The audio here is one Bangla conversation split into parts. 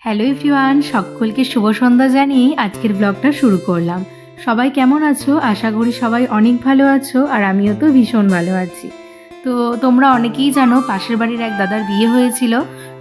হ্যালো এভরিওয়ান, সকলকে শুভ সন্ধ্যা জানিয়ে আজকের ব্লগটা শুরু করলাম। সবাই কেমন আছো? আশা করি সবাই অনেক ভালো আছো, আর আমিও তো ভীষণ ভালো আছি। তো তোমরা অনেকেই জানো পাশের বাড়ির এক দাদার বিয়ে হয়েছিল।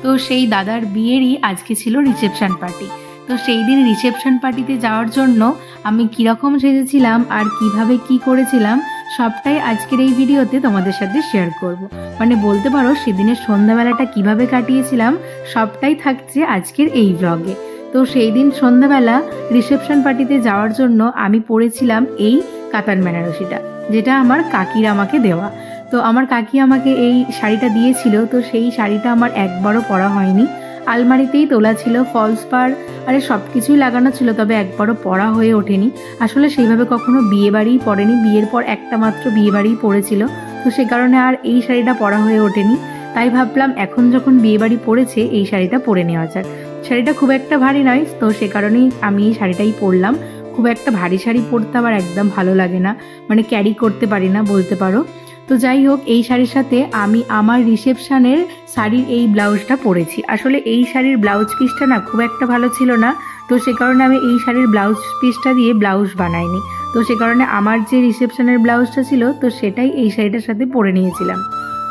তো সেই দাদার বিয়েরই আজকে ছিল রিসেপশন পার্টি। তো সেই দিন রিসেপশন পার্টিতে যাওয়ার জন্য আমি কীরকম সেজেছিলাম আর কিভাবে কি করেছিলাম সবটাই আজকের এই ভিডিওতে তোমাদের সাথে শেয়ার করব। মানে বলতে পারো সেদিনের সন্ধ্যাবেলাটা কিভাবে কাটিয়েছিলাম সবটাই থাকছে আজকের এই ব্লগে। তো সেই দিন সন্ধ্যাবেলা রিসেপশন পার্টিতে যাওয়ার জন্য আমি পরেছিলাম এই কাতান বেনারসিটা, যেটা আমার কাকির আমাকে দেওয়া। তো আমার কাকি আমাকে এই শাড়িটা দিয়েছিল, তো সেই শাড়িটা আমার একবারও পরা হয়নি। আলমারিতেই তোলা ছিল, ফলস পার আরে সব কিছুই লাগানো ছিল, তবে একবারও পরা হয়ে ওঠেনি। আসলে সেইভাবে কখনো বিয়ে বাড়িই পরেনি, বিয়ের পর একটা মাত্র বিয়ে বাড়িই পড়েছিল। তো সে কারণে আর এই শাড়িটা পরা হয়ে ওঠেনি। তাই ভাবলাম এখন যখন বিয়েবাড়ি পড়েছে এই শাড়িটা পরে নেওয়া যাক। শাড়িটা খুব একটা ভারী নয়, তো সে কারণেই আমি এই শাড়িটাই পরলাম। খুব একটা ভারী শাড়ি পরতে আমার একদম ভালো লাগে না, মানে ক্যারি করতে পারি না বলতে পারো। তো যাই হোক, এই শাড়ির সাথে আমি আমার রিসেপশনের শাড়ির এই ব্লাউজটা পরেছি। আসলে এই শাড়ির ব্লাউজ পিসটা না খুব একটা ভালো ছিল না, তো সে কারণে আমি এই শাড়ির ব্লাউজ পিসটা দিয়ে ব্লাউজ বানাইনি। তো সে কারণে আমার যে রিসেপশনের ব্লাউজটা ছিল তো সেটাই এই শাড়িটার সাথে পরে নিয়েছিলাম।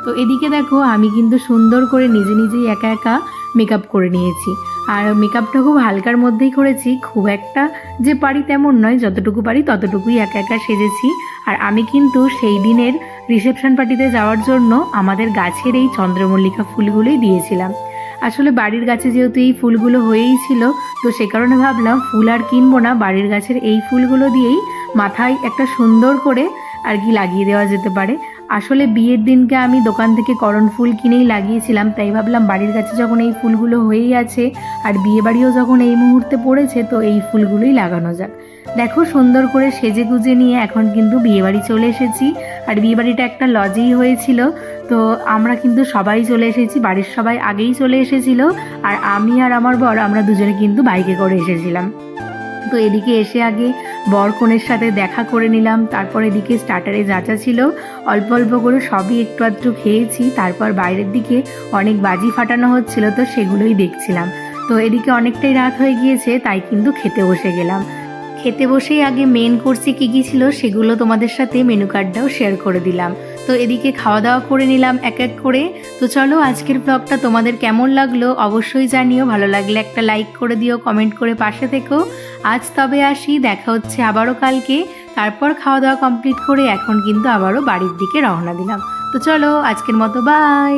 তো এদিকে দেখো আমি কিন্তু সুন্দর করে নিজে নিজেই একা একা মেকআপ করে নিয়েছি। আর মেকআপটা খুব হালকার মধ্যেই করেছি, খুব একটা যে পারি তেমন নয়, যতটুকু পারি ততটুকুই একা একা সেজেছি। আর আমি কিন্তু সেই দিনের রিসেপশন পার্টিতে যাওয়ার জন্য আমাদের গাছের এই চন্দ্রমল্লিকা ফুলগুলোই দিয়েছিলাম। আসলে বাড়ির গাছে যেহেতু এই ফুলগুলো হয়েই ছিল, তো সে কারণে ভাবলাম ফুল আর কিনবো না, বাড়ির গাছের এই ফুলগুলো দিয়েই মাথায় একটা সুন্দর করে আর কি লাগিয়ে দেওয়া যেতে পারে। আসলে বিয়ের দিনকে আমি দোকান থেকে করণ ফুল কিনেই লাগিয়েছিলাম, তাই ভাবলাম বাড়ির কাছে যখন এই ফুলগুলো হয়েই আছে আর বিয়ে বাড়িও যখন এই মুহূর্তে পড়েছে তো এই ফুলগুলোই লাগানো যাক। দেখো সুন্দর করে সেজে গুজে নিয়ে এখন কিন্তু বিয়েবাড়ি চলে এসেছি। আর বিয়েবাড়িটা একটা লজেই হয়েছিল, তো আমরা কিন্তু সবাই চলে এসেছি, বাড়ির সবাই আগেই চলে এসেছিল। আর আমি আর আমার বর আমরা দুজনে কিন্তু বাইকে করে এসেছিলাম। তো এদিকে এসে আগে বর কনের সাথে দেখা করে নিলাম, তারপর এদিকে স্টার্টারে যাচা ছিল, অল্প অল্প করে সবই একটু আধটু খেয়েছি। তারপর বাইরের দিকে অনেক বাজি ফাটানো হচ্ছিল, তো সেগুলোই দেখছিলাম। তো এদিকে অনেকটাই রাত হয়ে গিয়েছে, তাই কিন্তু খেতে বসে গেলাম। খেতে বসেই আগে মেন কোর্সে কী কী ছিল সেগুলো তোমাদের সাথে মেনু কার্ডটাও শেয়ার করে দিলাম। তো এদিকে খাওয়া দাওয়া করে নিলাম এক এক করে। তো চলো আজকের ব্লগটা তোমাদের কেমন লাগলো অবশ্যই জানিও, ভালো লাগলে একটা লাইক করে দিও, কমেন্ট করে পাশে থেকো। আজ তবে আসি, দেখা হচ্ছে আবারও কালকে। তারপর খাওয়া দাওয়া কমপ্লিট করে এখন কিন্তু আবারও বাড়ির দিকে রওনা দিলাম। তো চলো আজকের মতো বাই।